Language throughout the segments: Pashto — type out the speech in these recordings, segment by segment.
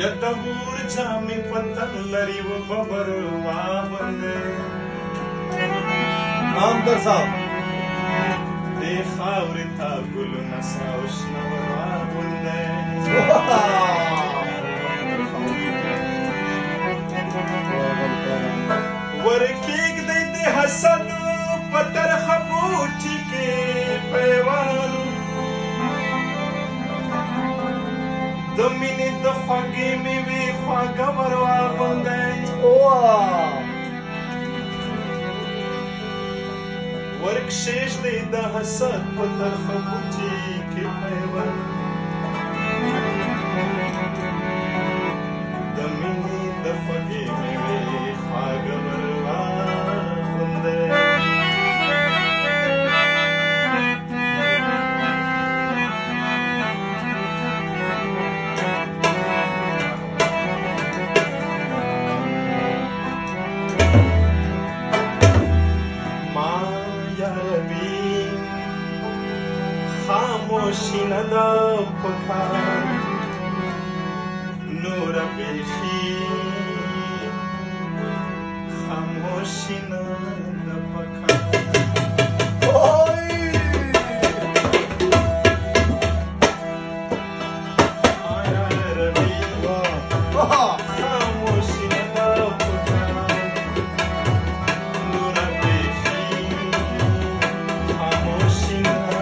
یدور جامې پتن لري و ببر واغوندې نام در صاحب دې خاورې ته ګلونه سره او شنه ور واغوندې ورکېږدی د حسد په ترخه بوټي کې پیوال د مینې د خوږې مېوې خواږه ور واغوندی ورکښېږدی د حسد په ترخه بوټي کې پیوال د مینې د خوږې مېوې خواږه ور واغوندی خاموشی ندا پکار نور بیخی خاموشی ندا پکار آیا روی خاموشی ندا پکار نور بیخی خاموشی ندا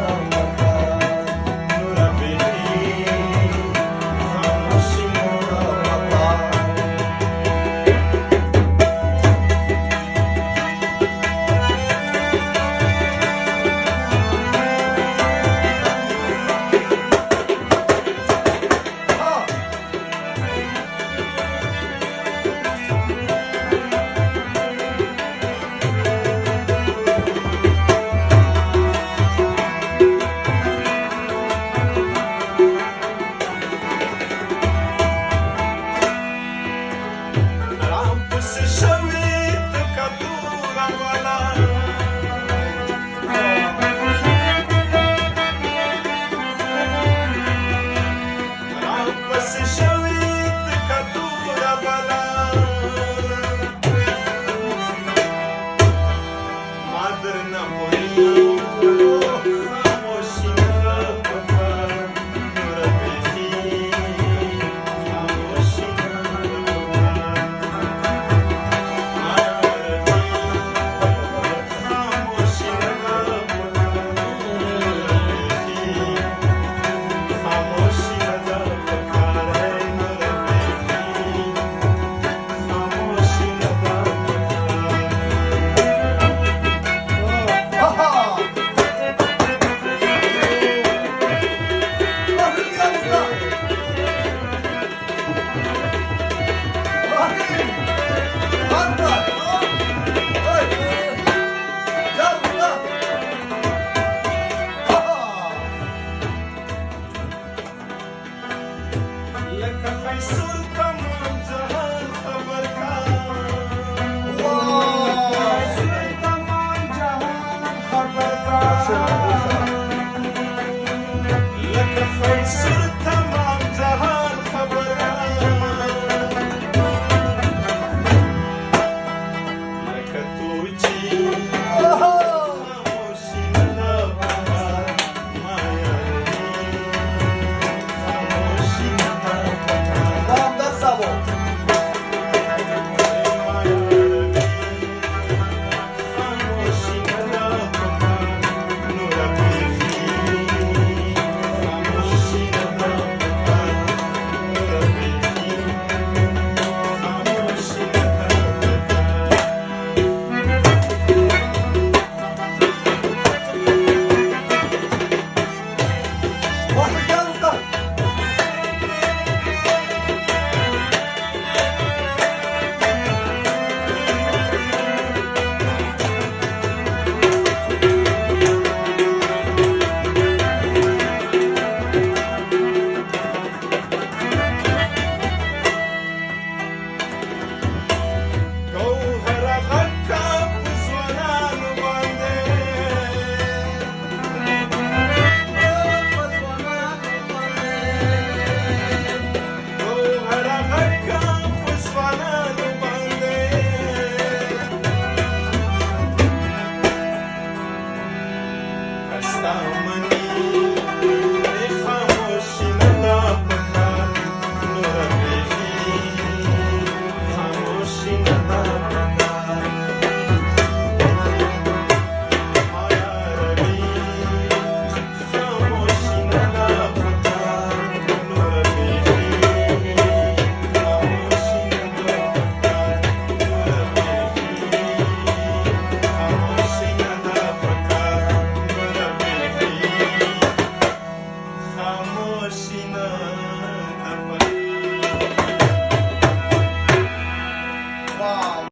Sure.